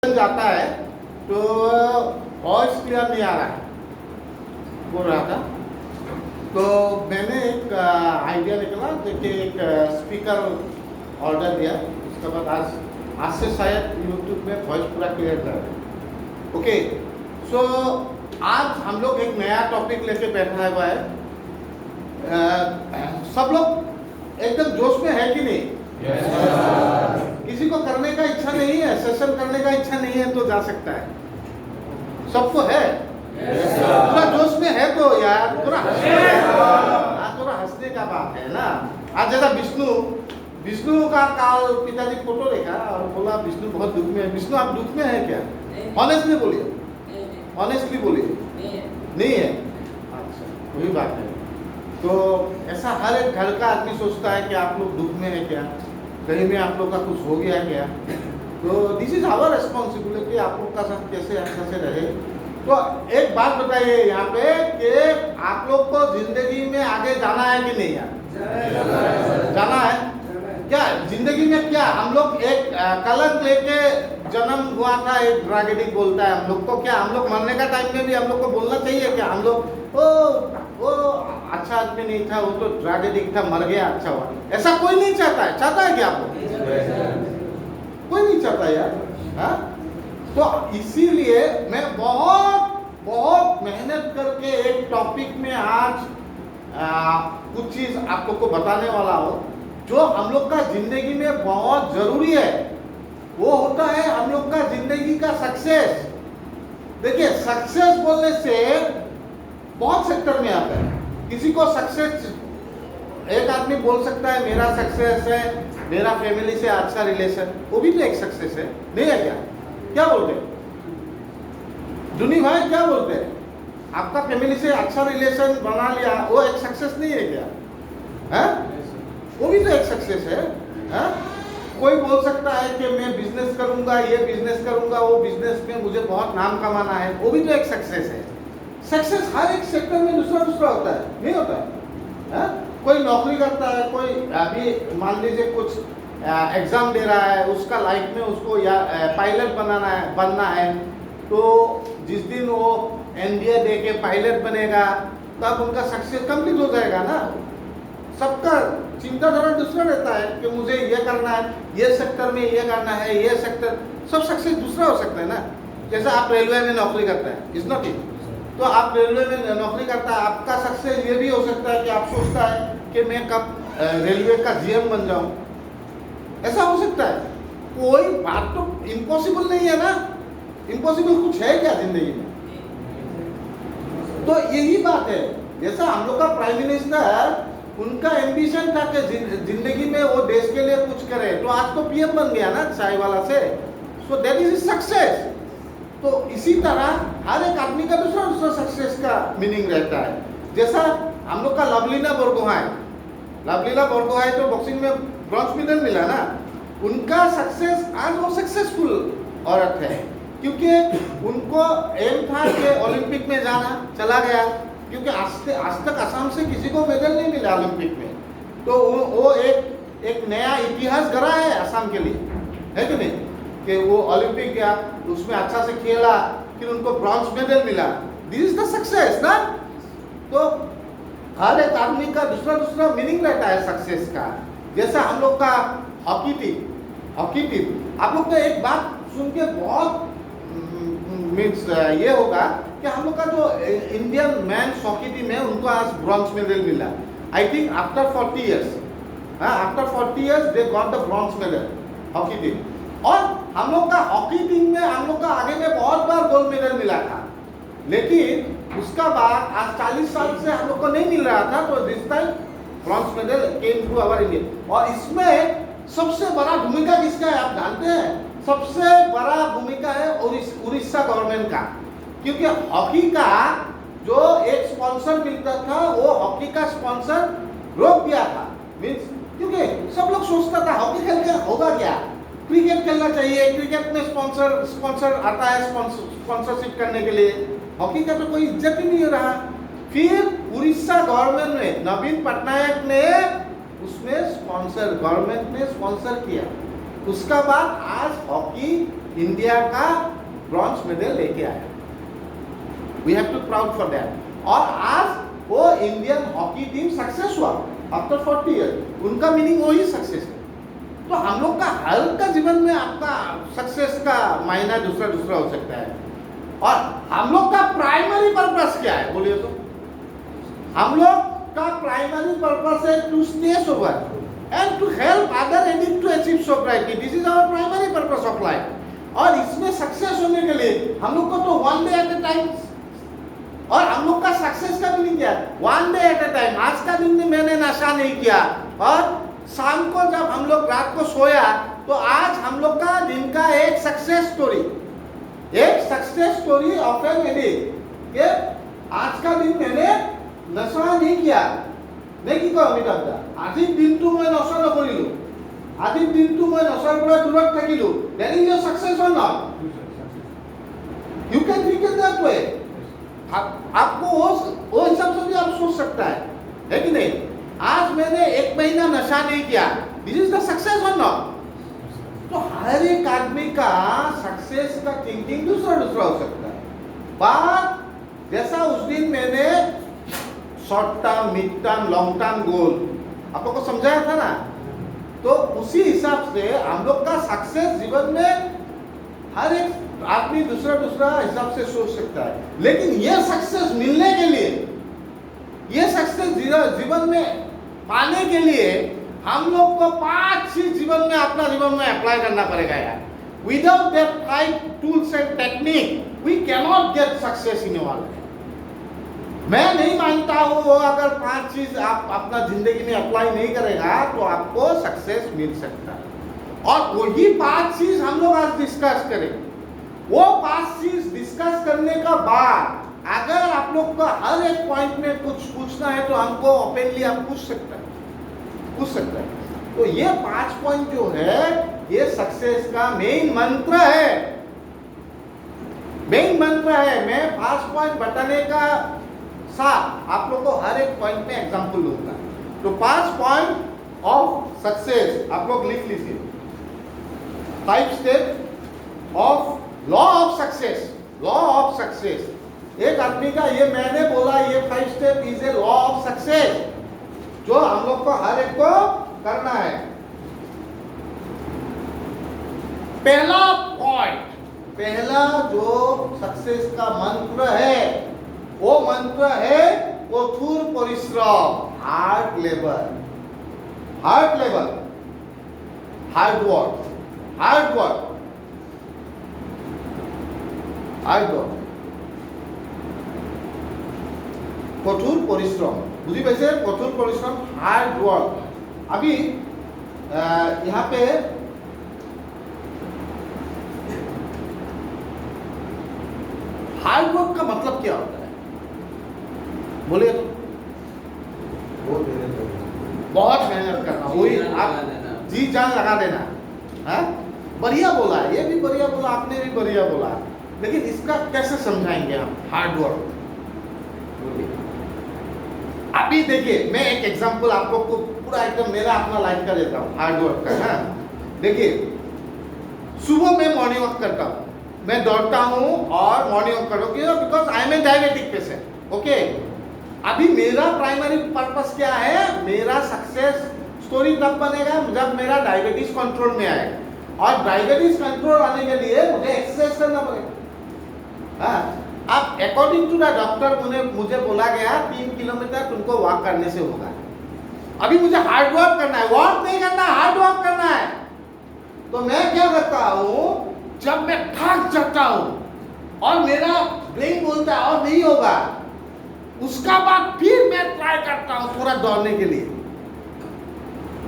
जाता है तो वॉइस क्लियर नहीं आ रहा है बोल रहा था। तो मैंने एक आइडिया निकला, देखिए एक स्पीकर ऑर्डर दिया। उसके बाद आज से शायद यूट्यूब में वॉइस पूरा क्लियर कर रहे हैं। ओके, सो आज हम लोग एक नया टॉपिक लेके बैठा हुआ है। सब लोग एकदम जोश में है कि नहीं? किसी को करने का इच्छा नहीं है, सेशन करने का इच्छा नहीं है तो जा सकता है। सबको है? पूरा जोश में है तो यार थोड़ा हंसने का बात है ना। आज जरा विष्णु का काल पिताजी फोटो देखा और बोला विष्णु बहुत दुख में है। विष्णु आप दुख में है क्या? ऑनेस्टली बोलिए, ऑनेस्टली बोलिए। नहीं है? अच्छा, वही बात है। तो ऐसा हर एक घर का आदमी सोचता है कि आप लोग दुख में है क्या, कहीं में आप लोग का कुछ हो गया क्या। तो दिस इज आवर रेस्पॉन्सिबिलिटी, आप लोग का साथ कैसे अच्छा से रहे। तो एक बात बताइए यहाँ पे कि आप लोग को जिंदगी में आगे जाना है कि नहीं यार? जाना है। क्या जिंदगी में क्या हम लोग एक कलंक लेके जन्म हुआ था, एक ट्रेजेडी बोलता है हम लोग को। क्या हम लोग मरने का टाइम में भी हम लोग को बोलना चाहिए क्या? हम लोग वो अच्छा आदमी नहीं था, वो तो ट्रेजेडी था, मर गया, अच्छा हुआ। ऐसा कोई नहीं चाहता है। चाहता है क्या आप लोग? कोई नहीं चाहता यार। हाँ, तो इसीलिए मैं बहुत मेहनत करके एक टॉपिक में आज कुछ चीज आप लोग को बताने वाला हूँ जो हम लोग का जिंदगी में बहुत जरूरी है। वो होता है हम लोग का जिंदगी का सक्सेस। देखिए, सक्सेस बोलने से बहुत सेक्टर में आता है। किसी को सक्सेस, एक आदमी बोल सकता है मेरा सक्सेस है मेरा फैमिली से अच्छा रिलेशन, वो भी तो एक सक्सेस है, नहीं है क्या? क्या बोलते हैं दुनी भाई, क्या बोलते हैं? आपका फैमिली से अच्छा रिलेशन बना लिया, वो एक सक्सेस नहीं है क्या? है? वो भी तो एक सक्सेस है। कोई बोल सकता है कि मैं बिजनेस करूंगा, ये बिजनेस करूंगा, वो बिजनेस में मुझे बहुत नाम कमाना है, वो भी तो एक सक्सेस है। सक्सेस हर एक सेक्टर में दूसरा दूसरा होता है, नहीं होता है? कोई नौकरी करता है, कोई अभी मान लीजिए कुछ एग्जाम दे रहा है, उसका लाइफ में उसको या पायलट बनना है। तो जिस दिन वो एनडीए दे के पायलट बनेगा तब उनका सक्सेस कंप्लीट हो जाएगा ना। सबका चिंताधारा दूसरा रहता है कि मुझे ये करना है, ये सेक्टर में ये करना है, ये सेक्टर, सब सक्सेस दूसरा हो सकता है ना। जैसे आप रेलवे में नौकरी करते हैं, इज नॉट इट, तो आप रेलवे में नौकरी करता है, आपका सक्सेस ये भी हो सकता है कि आप सोचता है कि मैं कब रेलवे का जीएम बन जाऊं। ऐसा हो सकता है। कोई बात तो इम्पॉसिबल नहीं है ना। इम्पॉसिबल कुछ है क्या जिंदगी में? तो यही बात है। जैसा हम लोग का प्राइम मिनिस्टर, उनका एम्बिशन था कि जिंदगी में वो देश के लिए कुछ करे, तो आज तो पीएम बन गया ना चाय वाला से। So that is success. तो इसी तरह हर एक आदमी का दूसरा दूसरा सक्सेस का मीनिंग रहता है। जैसा हम लोग का लवलीना बोरगोहाई तो बॉक्सिंग में ब्रॉन्ज मेडल मिला ना। उनका सक्सेस, आज वो सक्सेसफुल औरत है क्योंकि उनको एम था कि ओलंपिक में जाना, चला गया। क्योंकि आज तक असम से किसी को मेडल नहीं मिला ओलंपिक में। तो वो एक नया इतिहास गढ़ा है असम के लिए, है कि नहीं? कि वो ओलंपिक गया, उसमें अच्छा से खेला, फिर उनको ब्रॉन्ज मेडल मिला। दिस इज द सक्सेस ना। तो हर एक आदमी का दूसरा दूसरा मीनिंग रहता है सक्सेस का। जैसा हम लोग का हॉकी टीम, आप लोग तो एक बात सुन के बहुत मीन्स ये होगा कि हम लोग का जो इंडियन मैन्स हॉकी टीम है, उनको आज ब्रॉन्ज मेडल मिला। I think after 40 years, after 40 years they got the bronze medal, hockey team. और हम लोग का हॉकी टीम में हम लोग का आगे में बहुत बार गोल्ड मेडल मिला था, लेकिन उसका बाद आज 40 साल से हम लोग को नहीं मिल रहा था। तो this time bronze medal came to our India. और इसमें सबसे बड़ा भूमिका किसका है आप जानते हैं? सबसे बड़ा भूमिका है उड़ीसा गवर्नमेंट का। क्योंकि हॉकी का जो एक स्पॉन्सर मिलता था, वो हॉकी का स्पॉन्सर रोक दिया था। मीन्स क्योंकि सब लोग सोचता था हॉकी खेल के होगा क्या, क्रिकेट खेलना चाहिए, क्रिकेट में स्पॉन्सर आता है स्पॉन्सरशिप करने के लिए। हॉकी का तो कोई इज्जत ही नहीं रहा। फिर उड़ीसा गवर्नमेंट ने, नवीन पटनायक ने उसमें गवर्नमेंट ने स्पॉन्सर किया। उसका बाद आज हॉकी इंडिया का ब्रॉन्ज मेडल लेके आया। We have to proud for that. और आज वो इंडियन हॉकी टीम सक्सेस हुआ आफ्टर 40 ईयर, उनका मीनिंग वही सक्सेस है। तो हम लोग का हर का जीवन में आपका सक्सेस का मायना दूसरा दूसरा हो सकता है। और हम लोग का प्राइमरी पर्पस क्या है बोलिए तो? हम लोग का प्राइमरी पर्पस है to stay sober and to help other addict to achieve sobriety. This is our primary purpose of life. और इसमें सक्सेस होने के लिए हम लोग को तो one day at A time, और हम लोग का सक्सेस का मीनिंग क्या है? One day at A time. आज का दिन में मैंने नशा नहीं किया, और शाम को जब हम लोग रात को सोया तो आज हम लोग का दिन का एक सक्सेस स्टोरी, एक success story of an addict कि आज का दिन मैंने नशा नहीं किया। मैं কি কম এটা দা আজি দিনটো মই নশা নকৰিলো, আজি দিনটো মই নশাৰ পৰা দূৰত থাকিলো। Then is your success or not? You can think in that way. आपको वो हिसाब से भी आप सोच सकता है कि नहीं? आज मैंने एक महीना नशा नहीं किया, दिस इज द सक्सेस और नॉट? तो हर एक आदमी का सक्सेस का थिंकिंग दूसरा दूसरा हो सकता है। पर जैसा उस दिन मैंने short term, mid term, long term goal आप लोग को समझाया था ना, तो उसी हिसाब से हम लोग का सक्सेस जीवन में हर एक आदमी दूसरा दूसरा हिसाब से सोच सकता है। लेकिन यह सक्सेस मिलने के लिए, यह सक्सेस जीवन में पाने के लिए हम लोग को 5 चीज जीवन में अपना जीवन में अप्लाई करना पड़ेगा यार। Without that 5 tools and technique we can not get success in your life. मैं नहीं मानता हूँ वो अगर 5 चीज आप अपना जिंदगी में अप्लाई नहीं करेगा तो आपको सक्सेस मिल सकता है। और वही 5 चीज हम लोग आज डिस्कस करेंगे। वो 5 चीज डिस्कस करने का बाद अगर आप लोग को हर एक पॉइंट में कुछ पूछना है तो हमको ओपनली आप पूछ सकते हैं। तो ये 5 पॉइंट जो है ये सक्सेस का मेन मंत्र है। मैं 5 पॉइंट बताने का साथ आप लोग को हर एक पॉइंट में एग्जांपल दूंगा। तो 5 पॉइंट ऑफ सक्सेस आप लोग लिख लीजिए। 5 step of law of success. एक आदमी का ये मैंने बोला ये 5 step is a law of success जो हम लोग को हर एक को करना है। पहला जो सक्सेस का मंत्र है वो मंत्र है कठोर परिश्रम, हार्ड लेबर, हार्ड वर्क। कठोर परिश्रम बुझी पाइसे? कठोर परिश्रम, हार्ड वर्क। अभी यहाँ पे हार्ड वर्क का मतलब क्या होता है बोलिए तो? बहुत मेहनत करना, वही आप जी जान लगा देना है। बढ़िया बोला, ये भी बढ़िया बोला, आपने भी बढ़िया बोला, लेकिन इसका कैसे समझाएंगे हम हार्ड वर्क? अभी देखिए मैं एक एग्जांपल आप लोग को पूरा एकदम मेरा अपना लाइफ का देता हूँ हार्ड वर्क का। देखिए सुबह मैं मॉर्निंग वॉक करता हूँ, मैं दौड़ता हूँ और मॉर्निंग वॉक करता हूँ because I am a diabetic patient. Okay, अभी मेरा प्राइमरी पर्पस क्या है? मेरा सक्सेस स्टोरी तब बनेगा जब मेरा डायबिटीज कंट्रोल में आएगा, और डायबिटीज कंट्रोल आने के लिए मुझे एक्सरसाइज करना पड़ेगा। अब अकॉर्डिंग टू द डॉक्टर मुझे बोला गया 3 किलोमीटर तुमको वॉक करने से होगा। अभी मुझे हार्ड वर्क करना है, वॉक नहीं करना, हार्ड वर्क करना है। तो मैं क्या करता हूँ, जब मैं थक जाता हूँ और मेरा ब्रेन बोलता है और नहीं होगा, उसका बाद फिर मैं ट्राई करता हूँ पूरा दौड़ने के लिए।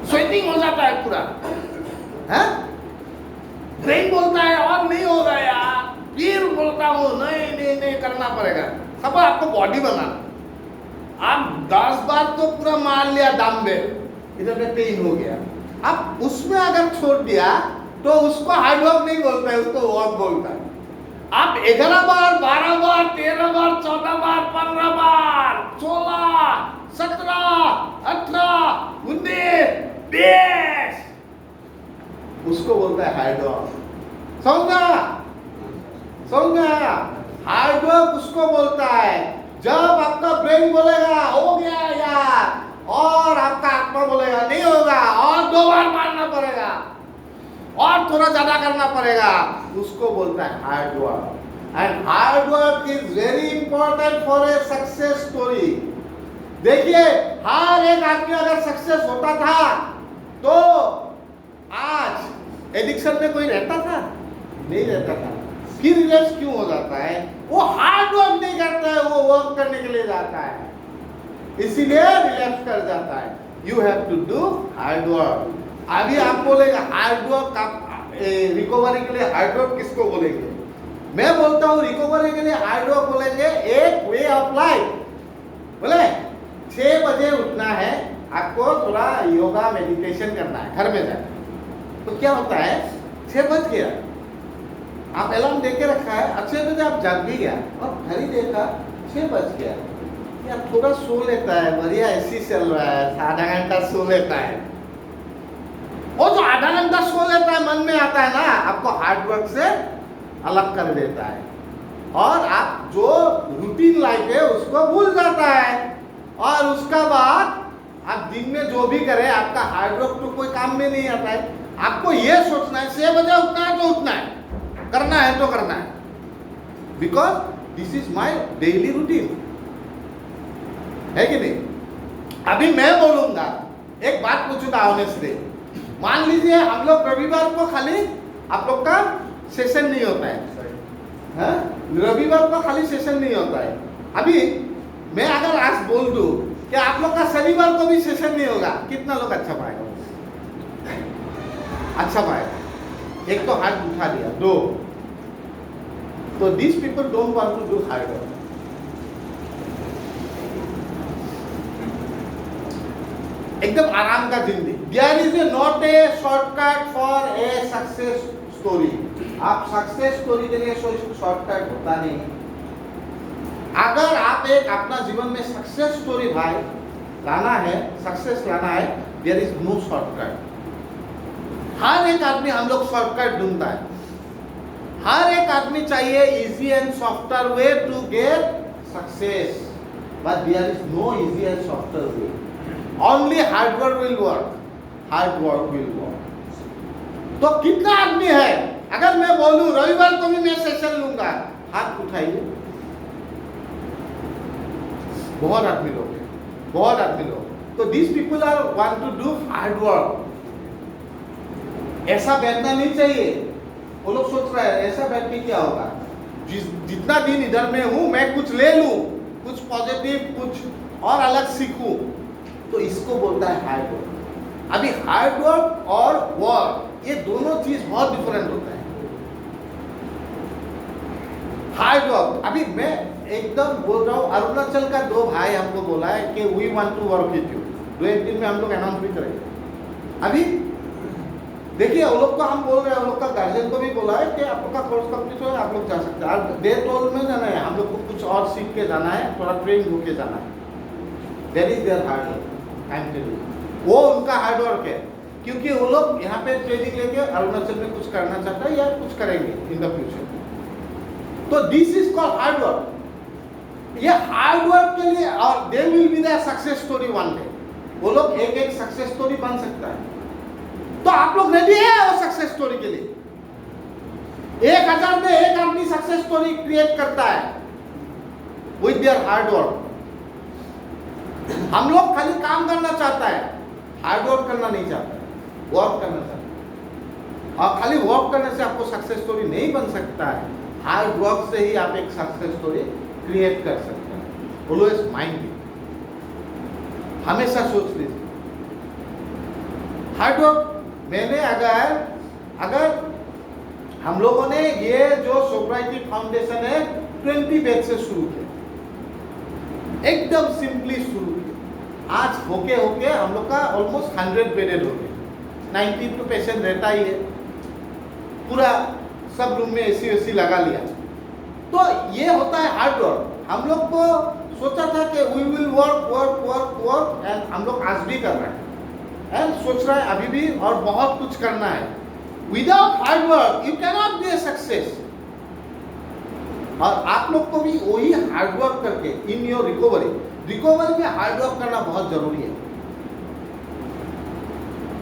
स्वेटिंग हो जाता है पूरा, है? ब्रेन बोलता है और नहीं होगा यार, फिर बोलता हूँ नहीं करना पड़ेगा। सब आपको बॉडी बनाना, आप 10 बार तो पूरा मार लिया डंबल, इधर पे पेन हो गया। अब उसमें अगर छोड़ दिया तो उसको हार्ड वर्क नहीं बोलता है, उसको वॉक बोलता है। आप 11 बार, 12 बार, 13 बार, 14 बार, 15 बार, 16, 17, 18, 19, 20, उसको बोलता है हार्ड वर्क। समझ में आया? समझ में आया? हार्ड वर्क उसको बोलता है जब आपका ब्रेन बोलेगा हो गया यार, और आपका आत्मा बोलेगा नहीं होगा, और 2 बार मारना पड़ेगा, और थोड़ा ज्यादा करना पड़ेगा, उसको बोलता है hard work. And hard work is very important for a success story. देखिए, हर एक आदमी अगर सक्सेस होता था तो आज एडिक्शन में कोई रहता था? नहीं रहता था। फिर रिलैप्स क्यों हो जाता है? वो हार्ड वर्क नहीं करता है, वो वर्क करने के लिए जाता है, इसीलिए रिलैप्स कर जाता है। You have to do hard work. अभी आप बोलेगा हार्ड वर्क, आप रिकवरी के लिए हार्ड वर्क किसको बोलेंगे? मैं बोलता हूँ रिकवरी के लिए हार्ड वर्क बोलेंगे एक वे ऑफ लाइफ। बोले 6 बजे उठना है, आपको थोड़ा योगा मेडिटेशन करना है घर में जाकर। तो क्या होता है, 6 बज गया, आप अलार्म दे के रखा है, अच्छे बजे आप जाग भी गया और घड़ी देखा 6 बज गया, यार थोड़ा सो लेता है, बढ़िया एसी चल रहा है, आधा घंटा सो लेता है। वो जो आधा घंटा सो लेता है मन में आता है ना, आपको हार्ड वर्क से अलग कर देता है, और आप जो रूटीन लाइफ है उसको भूल जाता है, और उसका बाद आप दिन में जो भी करें आपका हार्ड वर्क तो कोई काम में नहीं आता है। आपको ये सोचना है 6 बजे उठना है तो उठना है, करना है तो करना है, because this is my daily routine, है कि नहीं? अभी मैं बोलूंगा, एक बात पूछूंगा ऑनेस्टली, मान लीजिए हम लोग रविवार को खाली आप लोग का सेशन नहीं होता है, रविवार को खाली सेशन नहीं होता है। अभी मैं अगर आज बोल दूं कि आप लोग का शनिवार को भी सेशन नहीं होगा, कितना लोग अच्छा पाएगा? अच्छा पाएगा। एक तो हाथ उठा दिया, 2 तो these people don't want to do hard work. एकदम आराम का जिंदगी। There is not a shortcut for a success story. आप सक्सेस स्टोरी के लिए शॉर्टकट होता नहीं। अगर आप एक अपना जीवन में सक्सेस स्टोरी भाई लाना है, सक्सेस लाना है, देयर इज नो शॉर्टकट। हर एक आदमी हम लोग शॉर्टकट ढूंढता है, हर एक आदमी चाहिए easy and softer way to get success, but there is no easy and softer way. Only hard work will work, hard work will work. तो कितना आदमी है, अगर मैं बोलूं रविवार को भी मैं सेशन लूंगा, हाथ उठाइए। बहुत आदमी लोग हैं, बहुत आदमी लोग। तो this people are want to do hard work. ऐसा बैठना नहीं चाहिए। वो लोग सोच रहे हैं ऐसा बैठ के क्या होगा, जितना दिन इधर में हूं मैं कुछ ले लूं, कुछ पॉजिटिव, कुछ और अलग सीखूं। तो इसको बोलता है हार्ड वर्क। अभी हार्ड वर्क और वर्क ये दोनों चीज बहुत डिफरेंट होता है। हार्ड वर्क, अभी मैं एकदम बोल रहा हूँ, अरुणाचल का 2 भाई हमको बोला है कि we want to work with you. 2-1 दिन में हम लोग अनाउंस भी करेंगे। अभी देखिए वो लोग को हम बोल रहे हैं, वो लोग का गार्जियन को भी बोला है कि आप लोग का कोर्स कंप्लीट हो, आप लोग जा सकते हैं। डे टोल में जाना है, हम लोग को कुछ और सीख के जाना है, थोड़ा ट्रेन होके जाना है। That is there hard work, I am telling you. वो उनका हार्ड वर्क है, क्योंकि वो लोग यहाँ पे ट्रेनिंग लेके अरुणाचल में कुछ करना चाहता है या कुछ करेंगे इन द फ्यूचर। तो this is called hard work. ये हार्ड वर्क के लिए, और they will be the success story one day. वो लोग एक सक्सेस स्टोरी बन सकता है। तो आप लोग रेडी है वो सक्सेस स्टोरी के लिए? 1000 में एक आदमी सक्सेस स्टोरी क्रिएट करता है विद देयर हार्ड वर्क। हम लोग खाली काम करना चाहता है, हार्ड वर्क करना नहीं चाहता, वर्क करना चाहता है। और खाली वर्क करने से आपको सक्सेस स्टोरी नहीं बन सकता है, हार्ड वर्क से ही आप एक सक्सेस स्टोरी क्रिएट कर सकते हैं। ऑलवेज माइंड इट, हमेशा सोच लीजिए हार्ड वर्क। मैंने अगर हम लोगों ने ये जो सोब्राइटी फाउंडेशन है 20 बैच से शुरू किया, एकदम सिंपली शुरू किया। आज होके हम लोग का ऑलमोस्ट 100 बेडेड हो गए। 92 पेशेंट रहता ही है, पूरा सब रूम में एसी लगा लिया। तो ये होता है हार्ड वर्क। हम लोग को सोचा था कि वी विल वर्क एंड हम लोग आज भी कर रहे हैं, एंड सोच रहे हैं अभी भी, और बहुत कुछ करना है। Without hard work you cannot be a success. और आप लोग को भी वही हार्ड वर्क करके इन योर रिकवरी में हार्ड वर्क करना बहुत जरूरी है।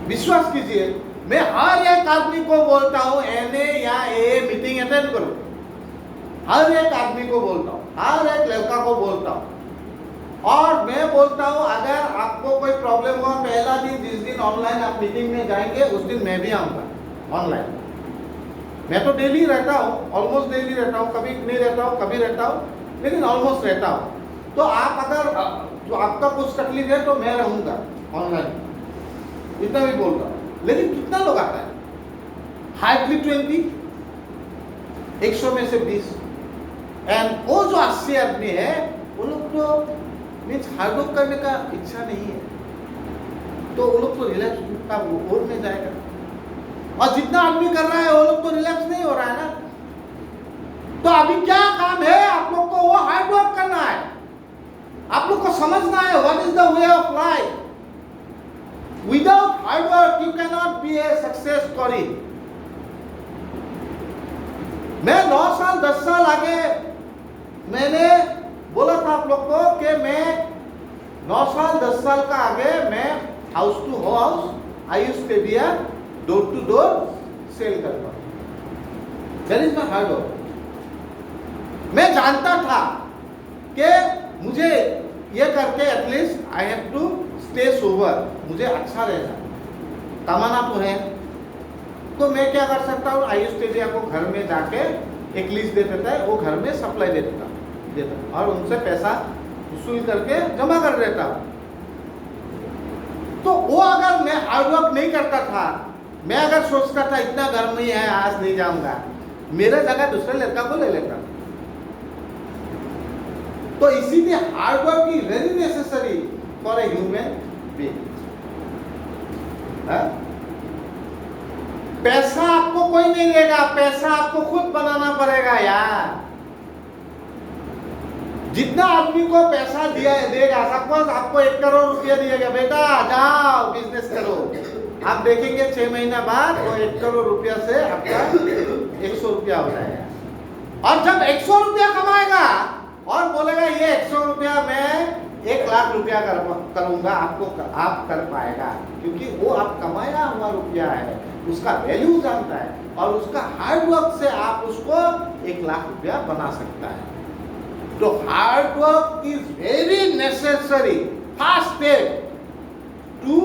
विश्वास कीजिए, मैं हर एक आदमी को बोलता हूं एनए या ए मीटिंग अटेंड करो, हर एक आदमी को बोलता हूं, हर एक लड़का को बोलता हूं। और मैं बोलता हूं अगर आपको कोई प्रॉब्लम हुआ, पहला दिन जिस दिन ऑनलाइन आप मीटिंग में जाएंगे उस दिन मैं भी आऊंगा ऑनलाइन। मैं तो डेली रहता हूँ, ऑलमोस्ट डेली रहता हूँ, कभी नहीं रहता हूँ, कभी रहता हूँ, लेकिन ऑलमोस्ट रहता हूँ। तो आप अगर तो आपका कुछ तकलीफ है तो मैं रहूंगा ऑनलाइन, इतना भी बोलता हूँ। लेकिन कितना लोग आता है? हार्डली 20, 100 में से 20। एंड वो जो 80 आदमी है वो लोग तो मीन्स हार्ड वर्क करने का इच्छा नहीं है, तो वो लोग तो रिलैक्स का ओर में जाएगा। और जितना आदमी कर रहा है वो लोग तो रिलैक्स नहीं हो रहा है ना। तो अभी क्या काम है आप लोग को? वो हार्ड वर्क करना है। आप लोग को समझना है what is the way of life. Without hard work you can not be a success story. मैं 9 साल 10 साल आगे मैंने बोला था आप लोग को कि मैं 9 साल 10 साल का आगे मैं house to house I used to be a door to door sale करता हूं। That is my hard work. मैं जानता था कि मुझे ये करके at least I have to stay sober, मुझे अच्छा रहना, कमाना तो है। तो मैं क्या कर सकता हूँ? आयुष टेजिया को घर में जाके एक लिस्ट दे देता है, वो घर में सप्लाई दे देता और उनसे पैसा वसूल करके जमा कर देता हूँ। तो वो अगर मैं हार्ड वर्क नहीं करता था, मैं अगर सोचता था इतना गर्मी है आज नहीं जाऊंगा, मेरे जगह दूसरे लड़का को ले लेता। तो इसीलिए hard work is very necessary for a human being. पैसा आपको कोई नहीं देगा, पैसा आपको खुद बनाना पड़ेगा यार। जितना आदमी को पैसा दिया देगा, सपोज आपको 1 करोड़ रुपया दिएगा, बेटा जाओ बिजनेस करो, आप देखेंगे 6 महीना बाद वो 1 करोड़ रुपया से आपका 100 रुपया हो जाएगा। और जब 100 रुपया कमाएगा और बोलेगा ये 100 रुपया मैं 1 लाख रुपया करूंगा, आप कर पाएगा, क्योंकि वो आप कमाया हुआ रुपया है, उसका वैल्यू जानता है और उसका हार्ड वर्क से आप उसको 1 लाख रुपया बना सकता है। तो hard work is very necessary first step to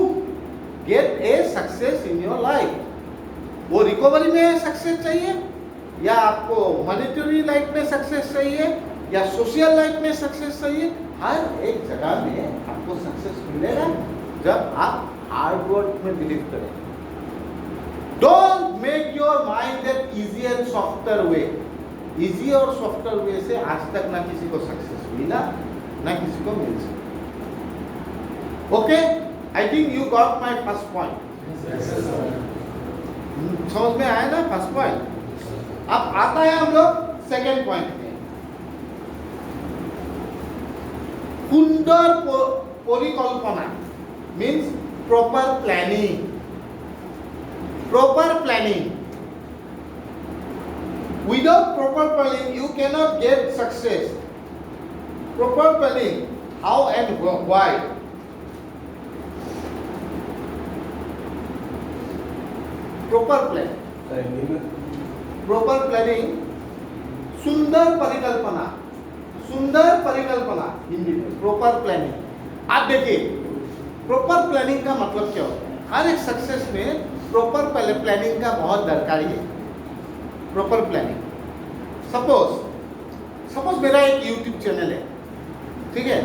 get a success in your life. वो रिकवरी में सक्सेस चाहिए, या आपको मॉनेटरी लाइफ में सक्सेस चाहिए, या सोशल लाइफ में सक्सेस चाहिए, हर एक जगह में आपको सक्सेस मिलेगा जब आप हार्ड वर्क में बिलीव करें। Don't make your mind that easy and softer way. Easy और सॉफ्टर वे से आज तक ना किसी को सक्सेस मिला, ना किसी को मिल सकता। Okay, I think you got my first point. समझ में आया ना फर्स्ट पॉइंट? अब आता है हम लोग सेकेंड पॉइंट में। सुंदर परिकल्पना means proper planning. Proper planning, without proper planning you cannot get success. Proper planning, how and why? Proper plan, proper planning, सुंदर परिकल्पना, सुंदर परिकल्पना हिंदी में प्रॉपर प्लानिंग। आप देखिए प्रॉपर प्लानिंग का मतलब क्या होता है? हर एक सक्सेस में प्रॉपर प्लानिंग का बहुत दरकारी है। प्रॉपर प्लानिंग, सपोज मेरा एक YouTube चैनल है, ठीक है,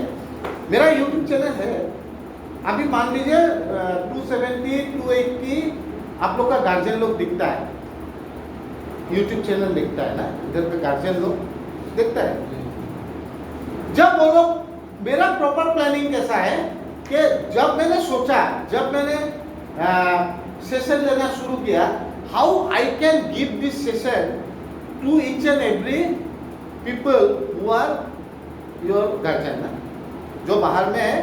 मेरा YouTube चैनल है, अभी मान लीजिए 270 280 आप लोग का गार्जियन लोग दिखता है, YouTube चैनल दिखता है ना, इधर का गार्जियन लोग दिखता है। जब वो लोग, मेरा प्रॉपर प्लानिंग कैसा है कि जब मैंने सोचा, जब मैंने सेशन लेना शुरू किया, how I can give this session to each and every people who are your guardian ना, जो बाहर में है,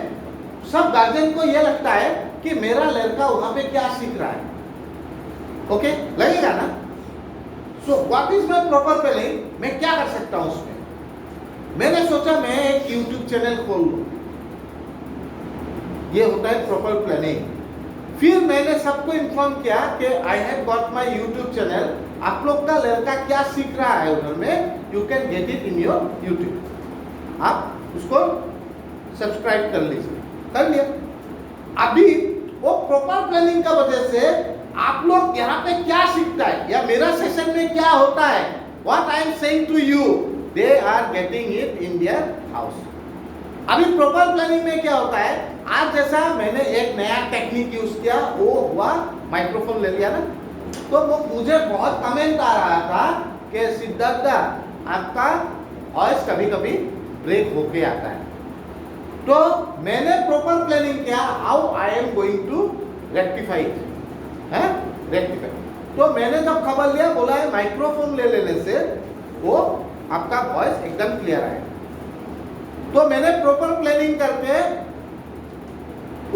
सब गार्जियन को ये लगता है कि मेरा लड़का वहाँ पे क्या सीख रहा है, ओके, लगेगा ना? So what is my proper planning? मैं क्या कर सकता हूं उसमें? मैंने सोचा मैं एक यूट्यूब चैनल खोल लूं। ये होता है प्रॉपर प्लानिंग। फिर मैंने सबको इन्फॉर्म किया कि I have got my YouTube channel. आप लोग का लड़का क्या सीख रहा है उधर में, you can get it in your YouTube. आप उसको सब्सक्राइब कर लीजिए। कर लिया। अभी वो प्रॉपर प्लानिंग का वजह से आप लोग यहाँ पे क्या सीखता है या मेरा सेशन में क्या होता है, what I am saying to you, they are getting it in their house. अभी प्रॉपर प्लानिंग में क्या होता है, आज जैसा मैंने एक नया टेक्निक यूज किया, वो हुआ माइक्रोफोन ले लिया ना, तो वो मुझे बहुत कमेंट आ रहा था कि सिद्धार्थ दा आपका वॉइस कभी कभी ब्रेक होके आता है। तो मैंने प्रॉपर प्लानिंग किया, how I am going to rectify it, है रेक्टिफाई। तो मैंने जब खबर लिया, बोला है माइक्रोफोन ले लेने से वो आपका वॉइस एकदम क्लियर आएगा। तो मैंने प्रॉपर प्लानिंग करके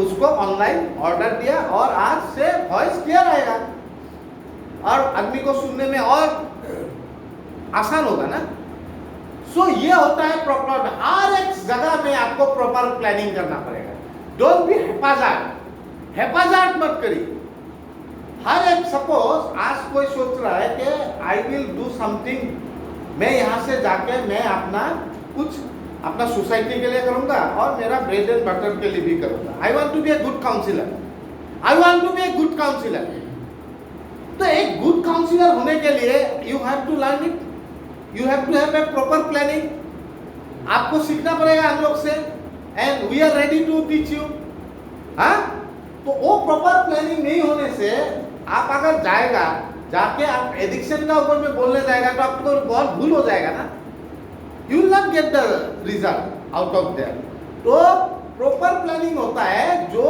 उसको ऑनलाइन ऑर्डर दिया और आज से वॉइस क्लियर आएगा और आदमी को सुनने में और आसान होगा ना। सो ये होता है प्रॉपर। हर एक जगह में आपको प्रॉपर प्लानिंग करना पड़ेगा। डोंट बी हैपाजार्ड, हैपाजार्ड मत करिए। हर एक, सपोज आज कोई सोच रहा है कि आई विल डू समथिंग, मैं यहाँ से जाके मैं अपना कुछ अपना सोसाइटी के लिए करूंगा और मेरा ब्रेड एंड बटर के लिए भी करूंगा। I want to be a good counsellor, I want to be a good counsellor. तो एक गुड काउंसिलर होने के लिए you have to learn it, you have to have a proper planning. आपको सीखना पड़ेगा हम लोग से, and we are ready to teach you. हाँ, तो वो प्रॉपर प्लानिंग नहीं होने से आप अगर जाएगा, जाके आप एडिक्शन का ऊपर में बोलने जाएगा तो आपको बहुत भूल हो जाएगा ना। You will not get the result out of there. तो प्रॉपर प्लानिंग होता है जो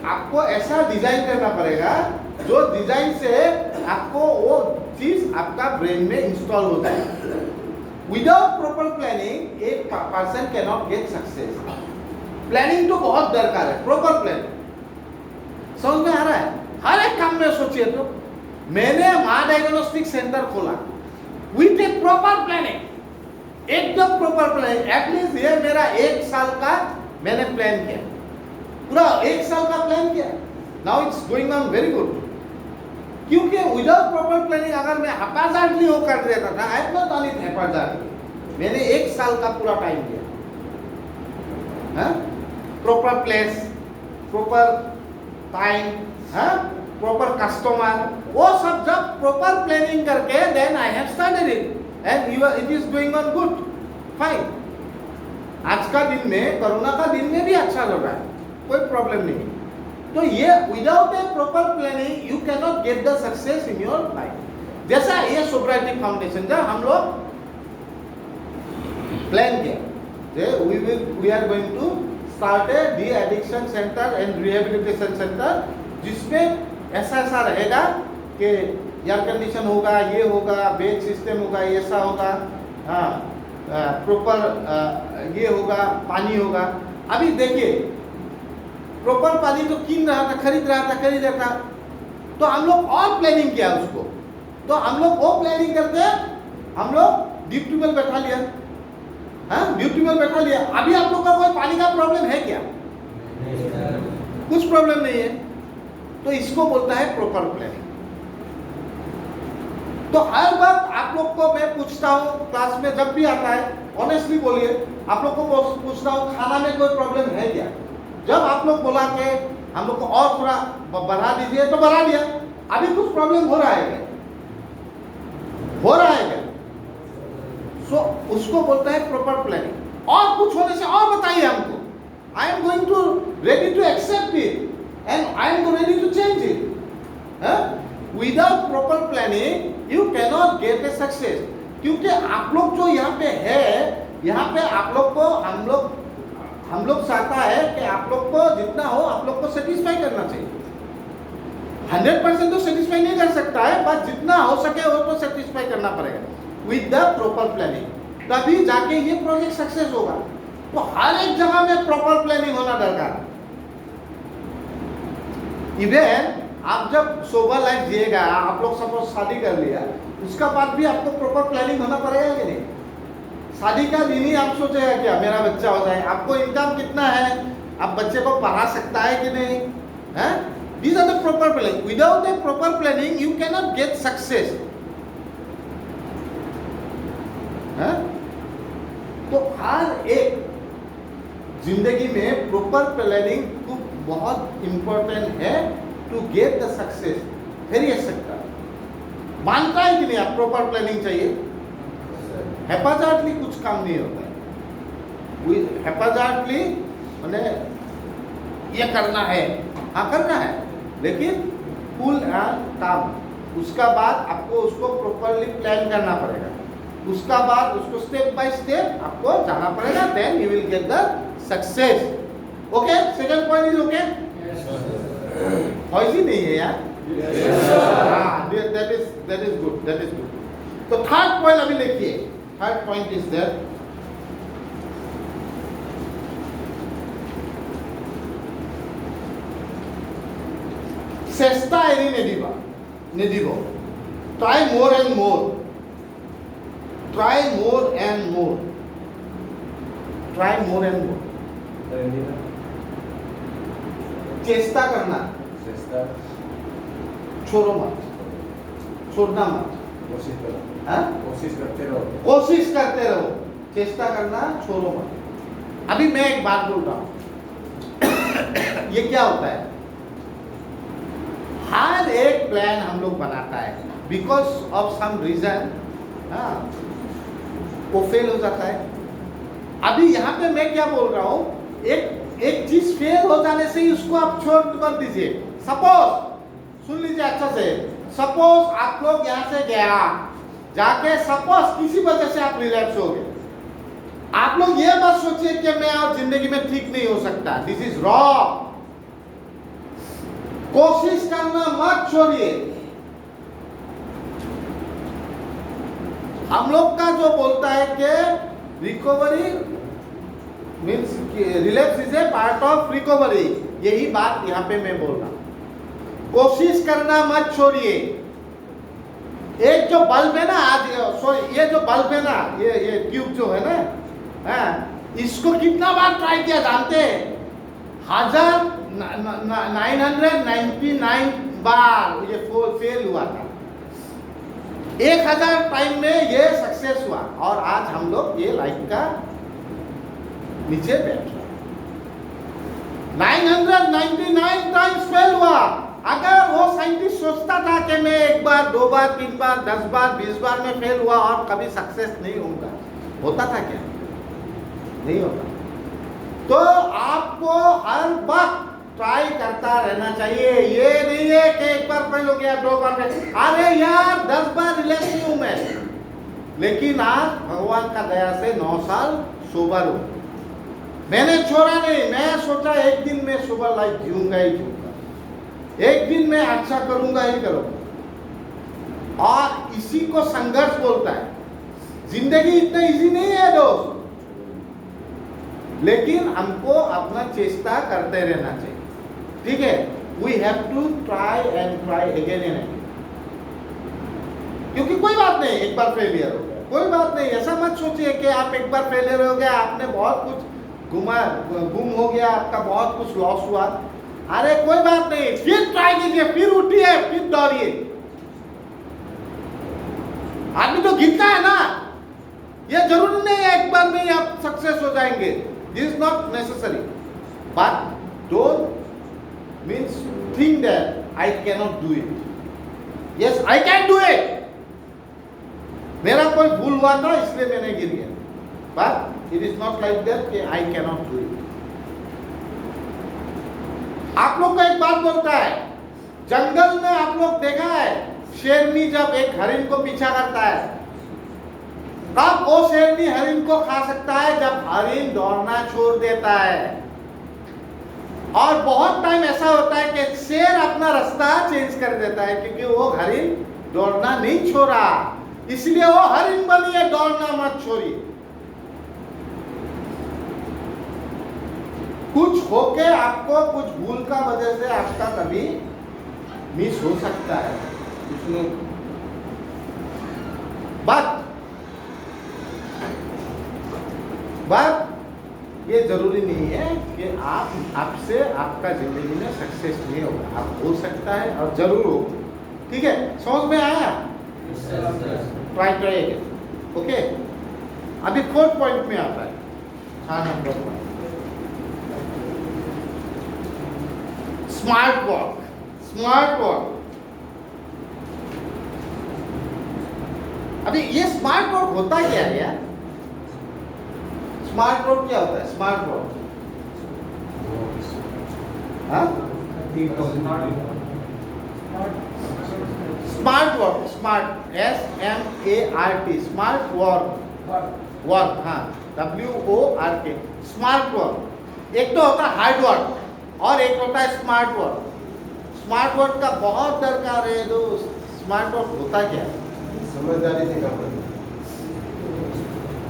आपको ऐसा डिजाइन करना पड़ेगा जो डिजाइन से आपको वो चीज आपका ब्रेन में इंस्टॉल हो जाए। विदाउट प्रॉपर प्लानिंग एक person can not get success. Planning तो बहुत दरकार है, प्रॉपर प्लानिंग समझ में आ रहा है। हर एक काम में सोचिए, तो मैंने मां डायग्नोस्टिक सेंटर खोला विथ ए प्रॉपर प्लानिंग, एकदम प्रॉपर प्लानिंग। एटलीस्ट ये मेरा 1 साल का मैंने प्लान किया, पूरा 1 साल का प्लान किया। Now it's going on very good. क्योंकि विदाउट प्रॉपर प्लानिंग अगर मैं हैपाजार्डली हो कर देता था, I have not done it haphazardly. मैंने 1 साल का पूरा टाइम दिया। Proper place, proper time, proper customer, वो सब जब प्रॉपर प्लानिंग करके then I have started it and it is going on good, fine. आज का दिन में, कोरोना का दिन में भी अच्छा लग रहा है, कोई प्रॉब्लम नहीं। तो ये without a proper planning you can not get the success in your life. जैसा ये सोब्राइटी फाउंडेशन जब हम लोग प्लान किया, we are going to start a de addiction centre and rehabilitation centre, जिसमें ऐसा रहेगा कि एयर कंडीशन होगा, ये होगा, बेड सिस्टम होगा, ऐसा होगा, प्रॉपर ये होगा, पानी होगा। अभी देखिए, प्रॉपर पानी तो खरीद रहा था, तो हम लोग और प्लानिंग किया उसको। तो हम लोग वो प्लानिंग करके हम लोग डीप ट्यूबवेल बैठा लिया, डीप ट्यूबवेल बैठा लिया। अभी आप लोग का कोई पानी का प्रॉब्लम है क्या? कुछ प्रॉब्लम नहीं है। तो इसको बोलता है प्रॉपर प्लानिंग। तो हर बार आप लोग को मैं पूछता हूँ क्लास में जब भी आता है, ऑनेस्टली बोलिए, आप लोग को पूछता हूँ खाना में कोई प्रॉब्लम है क्या? जब आप लोग बोला कि हम लोग को और थोड़ा बढ़ा दीजिए तो बढ़ा दिया। अभी कुछ प्रॉब्लम हो रहा है क्या? हो रहा है क्या? सो उसको बोलता है प्रॉपर प्लानिंग। और कुछ होने से और बताइए हमको। I am going to ready to accept it and I am ready to change it. Without proper planning, you cannot get a success. क्योंकि आप लोग जो यहाँ पे है, यहाँ पे आप लोग को हम लोग चाहता है कि आप लोग को जितना हो आप लोग को सेटिस्फाई करना चाहिए। 100% तो सेटिस्फाई नहीं कर सकता है, बट जितना हो सके वो तो सेटिस्फाई करना पड़ेगा विद द प्रॉपर प्लानिंग। तभी जाके ये प्रोजेक्ट सक्सेस होगा। तो हर एक जगह में प्रॉपर प्लानिंग होना दरकार है। इवन आप जब सोबर लाइफ जिएगा, आप लोग सपोज शादी कर लिया, उसका बाद भी आपको प्रॉपर प्लानिंग होना पड़ेगा कि नहीं? शादी का दिन ही आप सोचेगा क्या मेरा बच्चा हो जाए, आपको इनकम कितना है, आप बच्चे को पढ़ा सकता है कि नहीं है? These are the proper planning. Without a proper planning, you cannot get success. है? तो हर एक जिंदगी में प्रॉपर प्लानिंग को बहुत इंपॉर्टेंट है टू गेट द सक्सेस। फिर ये सकता मानता है कि नहीं आप प्रॉपर प्लानिंग चाहिए? हैपाजार्टली कुछ काम नहीं होता है। हैपाजार्टली मैंने ये करना है, हाँ करना है, लेकिन फुल एंड काम। उसका बाद आपको उसको प्रॉपरली प्लान करना पड़ेगा, उसका बाद उसको स्टेप बाय स्टेप आपको जाना पड़ेगा, then you will get the success. Okay, second point is okay? Noisy नहीं है यार? हाँ, दैट इज गुड। तो थर्ड पॉइंट अभी लिखिए। Third point is that Sesta eri nedibo. Try more and more. Try more and more. Try more and more. चेष्टा करना, छोड़ो मत, छोड़ना मत, कोशिश करते रहो, चेष्टा करना, छोड़ो मत। अभी मैं एक बात बोल रहा हूं, ये क्या होता है? हर एक प्लान हम लोग बनाता है, बिकॉज ऑफ सम रीजन वो फेल हो जाता है। अभी यहाँ पे मैं क्या बोल रहा हूँ, एक चीज फेल हो जाने से ही उसको आप छोड़ कर दीजिए। सपोज सुन लीजिए अच्छा से, सपोज आप लोग यहाँ से गया, जाके सपोज किसी वजह से आप रिलैप्स हो गए, आप लोग ये मत सोचिए कि मैं और जिंदगी में ठीक नहीं हो सकता। This is wrong. कोशिश करना मत छोड़िए। हम लोग का जो बोलता है कि recovery means relapse is a part of recovery, यही बात यहाँ पे मैं बोल रहा हूं। कोशिश करना मत छोड़िए। एक जो बल्ब है ना, आज सॉरी ये जो बल्ब है ना, ये ट्यूब जो है ना, इसको कितना बार ट्राई किया जानते हैं? 1999 बार ये फेल हुआ था। 1000 टाइम में ये सक्सेस हुआ, और आज हम लोग ये लाइफ का नीचे बैठ रहे। 999 टाइम्स फेल हुआ। अगर वो साइंटिस्ट सोचता था कि मैं 1 बार 2 बार 3 बार 10 बार 20 बार में फेल हुआ और कभी सक्सेस नहीं होगा, होता था क्या? नहीं होता। तो आपको हर वक्त ट्राई करता रहना चाहिए। ये नहीं है कि 1 बार फेल हो गया 2 बार फेल, अरे यार 10 बार रिलैक्स हूं मैं, लेकिन आज भगवान का दया से 9 साल सोबर हूं। मैंने छोड़ा नहीं, मैं सोचा एक दिन मैं सोबर लाइफ जीऊंगा ही जीऊंगा, एक दिन मैं अच्छा करूंगा ही करूंगा। और इसी को संघर्ष बोलता है। जिंदगी इतना इजी नहीं है दोस्त, लेकिन हमको अपना चेष्टा करते रहना चाहिए। ठीक है, we have to try and try again and again. क्योंकि कोई बात नहीं, एक बार फेलियर हो गया, कोई बात नहीं। ऐसा मत सोचिए कि आप एक बार फेलियर हो गया, आपने बहुत कुछ गुम हो गया, आपका बहुत कुछ लॉस हुआ। अरे कोई बात नहीं, फिर ट्राई कीजिए, फिर उठिए, फिर दौड़िए। आदमी तो गिरता है ना, ये जरूरी नहीं है एक बार में ही आप सक्सेस हो जाएंगे। This is not necessary, but don't means think that I cannot do it. Yes, I can do it. मेरा कोई भूल हुआ था इसलिए मैंने गिर गया, but it is not like that कि I cannot do it. आप लोग को एक बात बोलता है, जंगल में आप लोग देखा है शेरनी जब एक हरिन को पीछा करता है, तब वो शेरनी हरिन को खा सकता है जब हरिन दौड़ना छोड़ देता है। और बहुत टाइम ऐसा होता है कि शेर अपना रास्ता चेंज कर देता है, क्योंकि वो हरिन दौड़ना नहीं छोड़ा, इसलिए वो हरिन बनिए, दौड़ना मत छोड़िए। कुछ होके आपको कुछ भूल का वजह से आपका कभी मिस हो सकता है इसमें, बट ये जरूरी नहीं है कि आपसे आपका जिंदगी में सक्सेस नहीं होगा। आप हो सकता है और जरूर हो। ठीक है, समझ में आया? Try okay. अभी 4th पॉइंट में आता है, 4 नंबर पॉइंट, स्मार्ट वर्क। अभी ये स्मार्ट वर्क होता क्या है यार? स्मार्ट वर्क क्या होता है? Smart work smart SMART, smart work, हाँ, WORK, स्मार्ट वर्क। एक तो होता है हार्ड वर्क और एक होता है स्मार्ट वर्क। स्मार्ट वर्क का बहुत दरकार है दोस्त। स्मार्ट वर्क होता क्या है? समझदारी से काम करना,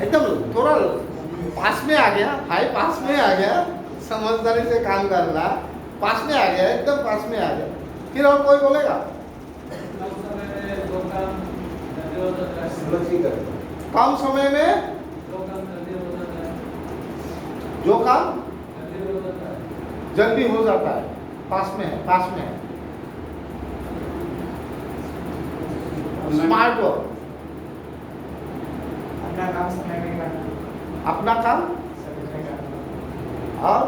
एकदम थोड़ा पास में आ गया, हाई पास में आ गया। समझदारी से काम करना, पास में आ गया, एकदम पास में आ गया। फिर और कोई बोलेगा? कम समय में जो काम जल्दी हो जाता है, पास में है। स्मार्ट वर्क, अपना काम समय में करना, अपना काम और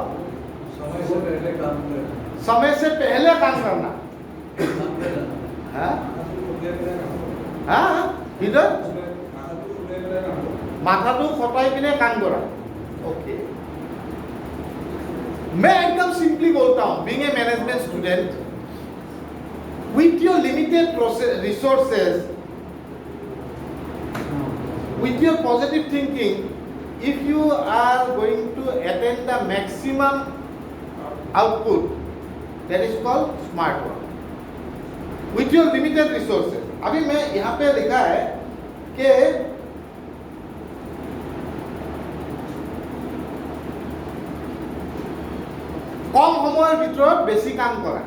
समय से पहले काम करना, समय से पहले काम करना। हाँ, इधर माथा तो खटाई पिने काम करा। ओके, मैं एकदम सिंपली बोलता हूँ, being a management student, with your limited resources, with your positive thinking, if you are going to attain the maximum output, that is called smart work. With your limited resources. अभी मैं यहाँ पे लिखा है कि कम সময়ৰ ভিতৰত বেছি কাম করা,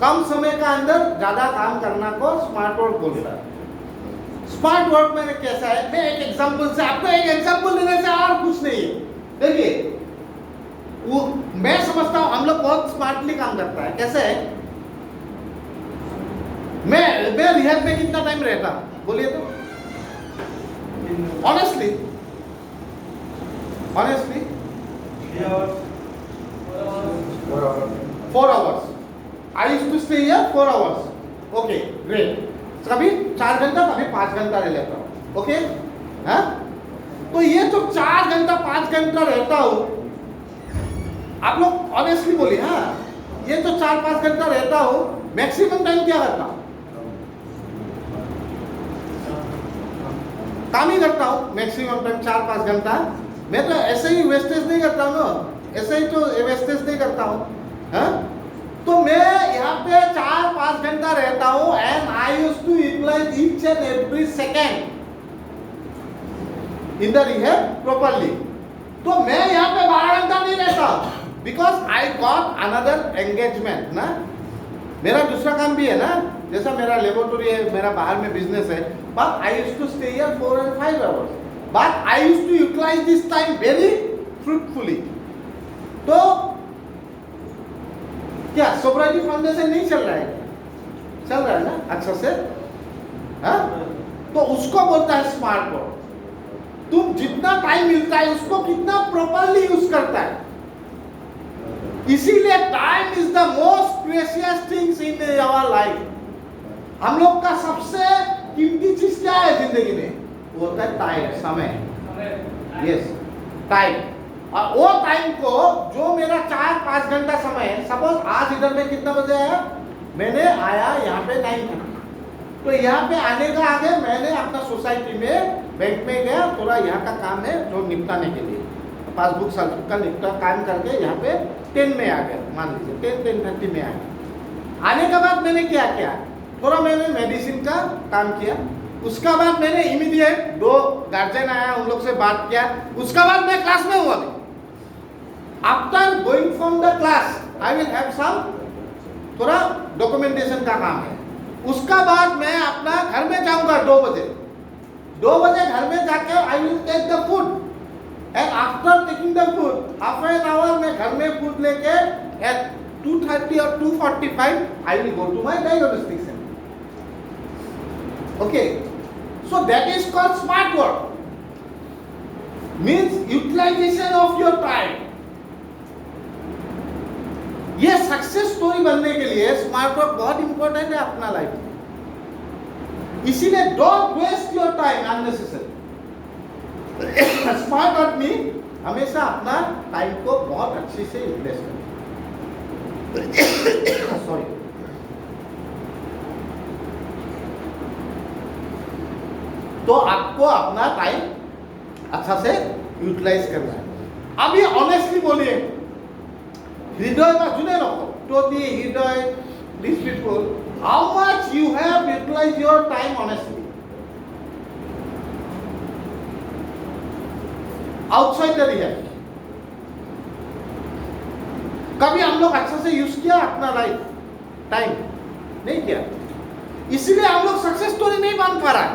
कम समय का अंदर ज्यादा काम करना को स्मार्ट वर्क बोलता है। स्मार्ट वर्क में कैसा है? मैं एक एग्जांपल से आपको एक एग्जांपल देने से और कुछ नहीं है। देखिए, वो मैं समझता हूं हम लोग बहुत स्मार्टली काम करता है। कैसे है? मैं रिहैब में कितना टाइम रहता, बोलिए तो? Honestly 4 hours. I used to stay here 4 hours. Okay, great. कभी 4 घंटा, कभी 5 घंटा रह लेता हूँ। ओके, हाँ? तो ये जो 4 घंटा 5 घंटा रहता हूँ, आप लोग ऑनेस्टली बोलिए, हाँ, ये जो 4-5 घंटा रहता हूँ, मैक्सिमम टाइम क्या करता हूँ? काम ही करता हूँ मैक्सिमम टाइम 4-5 घंटा। मैं तो ऐसे ही वेस्टेज नहीं करता हूँ ना, ऐसे ही तो वेस्टेज नहीं करता हूँ, हाँ? तो मैं यहाँ पे 4-5 घंटा रहता हूँ and I used to utilise each and every second in the rehab properly. तो मैं यहाँ पे 12 घंटा नहीं रहता because I got another engagement ना। मेरा दूसरा काम भी है ना, जैसा मेरा लेबोरेटरी है, मेरा बाहर में बिजनेस है, but I used to stay here 4 and 5 hours, but I used to utilise this time very fruitfully. तो क्या सोब्राइटी फाउंडेशन नहीं चल रहा है? चल रहा है ना अच्छा से, हाँ? तो उसको बोलता है स्मार्ट वर्क। तुम जितना टाइम मिलता है उसको कितना प्रॉपर्ली यूज करता है। इसीलिए time is the most precious things in our life. हम लोग का सबसे कीमती चीज क्या है जिंदगी में? वो होता है टाइम, समय। Yes, time. और वो टाइम को जो मेरा 4-5 घंटा समय है, सपोज आज इधर में कितना बजे आया? मैंने आया यहाँ पे 9 था, तो यहाँ पे आने का आगे मैंने अपना सोसाइटी में बैंक में गया, थोड़ा यहाँ का काम है जो निपटाने के लिए, पासबुक सासबुक का निपटा काम करके यहाँ पे 10 में आ गया, मान लीजिए 10-10:30 में आ गया। आने के बाद मैंने क्या किया? थोड़ा मैंने मेडिसिन का काम किया, उसका बाद मैंने इमीडिएट 2 गार्जियन आया, उन लोग से बात किया, उसका बाद मैं क्लास में हुआ। After going from the class I will have some थोड़ा डॉक्यूमेंटेशन का काम है। उसका बाद मैं अपना घर में जाऊंगा 2 बजे। 2 बजे घर में जाके I will take the food and after taking the food half an hour मैं घर में फूड लेके at 2:30 or 2:45 I will go to my diagnostic center. Okay, so that is called smart work. Means utilization of your time. ये success story बनने के लिए smart work बहुत important है अपना लाइफ में। इसीलिए don't waste your time unnecessary. Smart आदमी हमेशा अपना टाइम को बहुत अच्छे से यूटिलाइज करता है। सॉरी, तो आपको अपना टाइम अच्छा से यूटिलाइज करना है। अभी ऑनेस्टली बोलिए, हृदय का जुने रखो तो दी हृदय this people how much you have utilize your time honestly outside the reality. कभी हम लोग अच्छा से यूज किया अपना लाइफ टाइम? नहीं किया, इसीलिए हम लोग सक्सेस स्टोरी नहीं बन पा रहा।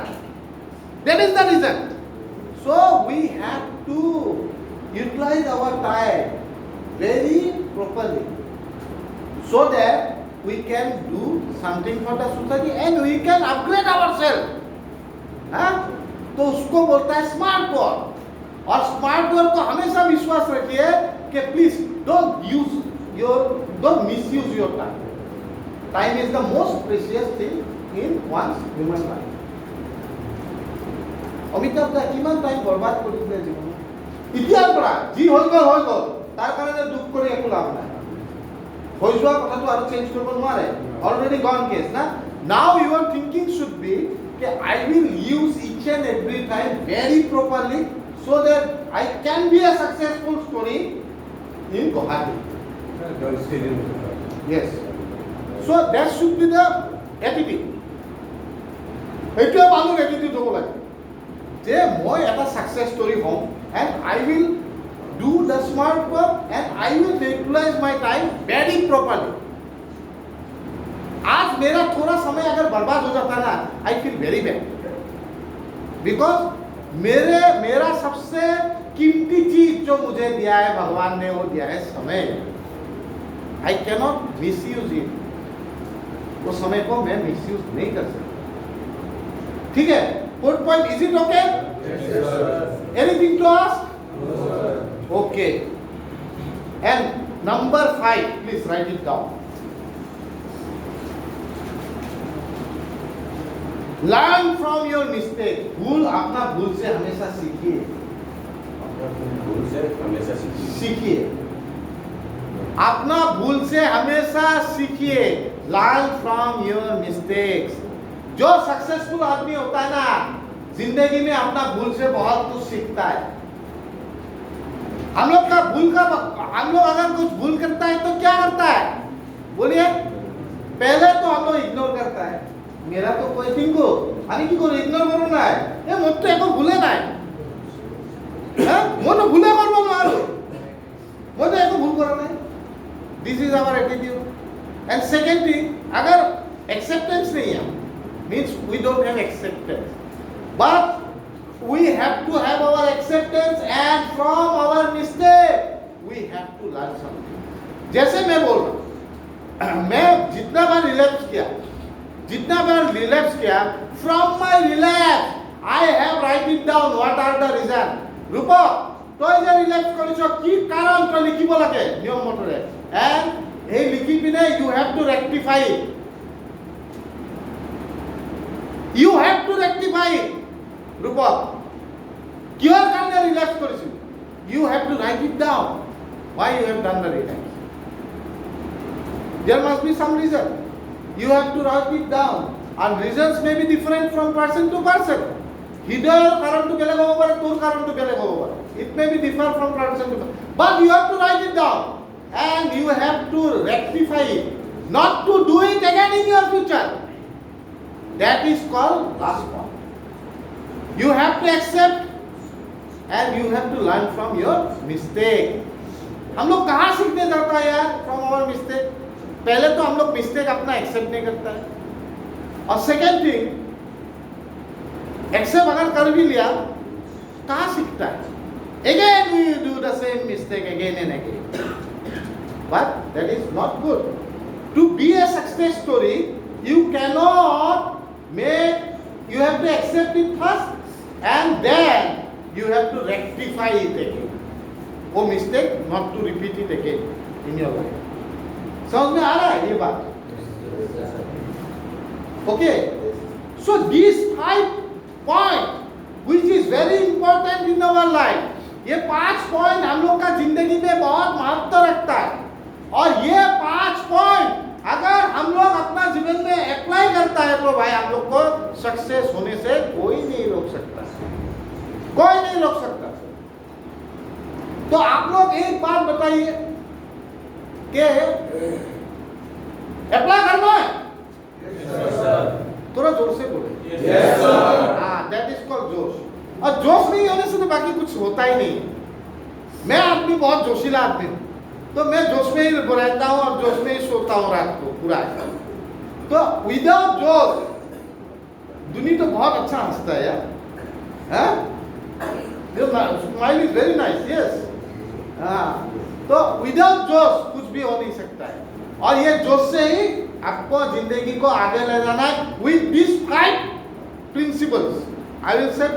That is the reason. So we have to utilize our time very properly so that we can do something for the society and we can upgrade ourselves. हाँ, तो उसको बोलता है स्मार्ट वर्क। और स्मार्ट वर्क को हमेशा विश्वास रखिए कि please don't misuse your time. Time is the most precious thing in one's human life. Amitabh দা কিমান টাইম বৰবাদ কৰি দিলে জীৱনত। এতিয়াৰ পৰা যি হৈ গ'ল তাৰ কাৰণে দুখ কৰি একো লাভ নাই। হৈ যোৱা কথাটো আৰু চেঞ্জ কৰিব নোৱাৰে, অলৰেডি গন কেছ না। নাও ইউৰ থিংকিং শুড বি कि I will use each and every time very properly so that I can be a successful story in Guwahati. Yes. So that should be the attitude. এইটোৱে মানুহৰ attitude হ'ব লাগে যে মই এটা success story hmm and I will do the smart work and I will utilize my time very properly. आज मेरा थोड़ा समय अगर बर्बाद हो जाता ना, I feel very bad because मेरा सबसे कीमती चीज जो मुझे दिया है भगवान ने वो दिया है समय। I can not miss use it. वो समय को मैं मिस यूज नहीं कर सकता। ठीक है, good point. Is it okay? Anything to ask? Okay. And number 5 please write it down. Learn from your mistake. अपना भूल से हमेशा सीखिए। अपना भूल से हमेशा सीखिए। Learn from your mistakes. जो सक्सेसफुल आदमी होता है ना, जिंदगी में अपना भूल से बहुत कुछ सीखता है। हम लोग अगर कुछ भूल करता है तो क्या करता है? बोलिए। पहले तो हम लोग इग्नोर करता है। मेरा तो कोई थिंको আমি কি করব? ইগনোর করব না। মোরতো একো ভুলে নাই। হ্যাঁ, মনে ভুলে করব না। মনে একো ভুল করা নাই। This is our attitude. And second thing, अगर एक्सेप्टेंस नहीं है means we don't have acceptance, but we have to have our acceptance and from our mistake we have to learn something. जैसे मैं बोल रहा हूं, मैं जितना बार रिलैप्स किया from my relapse I have write it down what are the reason. Rupak তই যে রিল্যাক্স কৰিছ কি কাৰণ তই লিখিব লাগে নিয়ম মতে, এন্ড এই লিখি পিনে you have to rectify it. You have to rectify it. Rupak কিহৰ কাৰণে ৰিল্যাক্স কৰিছিল? You have to write it down why you have done the relax. There must be some reason. You have to write it down, and reasons may be different from person to person. হৃদয়ের কারণটো বেলেগ হ'ব পাৰে, তোৰ কারণটো বেলেগ হ'ব পাৰে। It may be different from person to person, but you have to write it down and you have to rectify it, not to do it again in your future. That is called last point. You have to accept and you have to learn from your mistake. हम लोग कहाँ सीखने जाता है यार? From our mistake. पहले तो हम लोग मिस्टेक अपना एक्सेप्ट नहीं करता है, और सेकेंड थिंग, एक्सेप्ट अगर कर भी लिया, कहाँ सीखता है? Again we do the same mistake again and again. But that is not good. To be a success story, you cannot make, you have to accept it first and then you have to rectify it again. वो mistake not to repeat it again in your life. समझ में आ रहा है ये बात? Okay. So these 5 points which is very important in our life, ये 5 point हम लोग का जिंदगी में बहुत महत्व रखता है, और ये 5 पॉइंट अगर हम लोग अपना जीवन में अप्लाई करता है तो भाई हम लोग को सक्सेस होने से कोई नहीं रोक सकता, कोई नहीं रोक सकता. तो आप लोग एक बात बताइए कि अप्लाई करना है? थोड़ा जोर से बोले. हाँ, दैट इज कॉल्ड जोश. और जोश नहीं होने से तो बाकी कुछ होता ही नहीं. मैं आदमी बहुत जोशीला आदमी हूँ, तो मैं जोश में ही रहता हूँ और जोश में ही सोता हूँ रात को पूरा. तो विदाउट जोश दुनिया तो बहुत अच्छा हंसता है यार. Smile is very nice. Yes. हाँ, तो विदाउट जोश कुछ भी हो नहीं सकता है, और ये जोश से ही आपको जिंदगी को आगे ले जाना है. With this 5 principles, I will say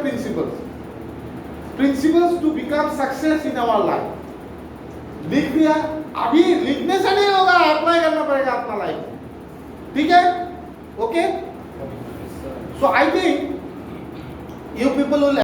principles to become success in our life. लिख दिया. अभी लिखने से नहीं होगा, अप्लाई करना पड़ेगा अपना लाइफ. ठीक है? Okay. So I think you people will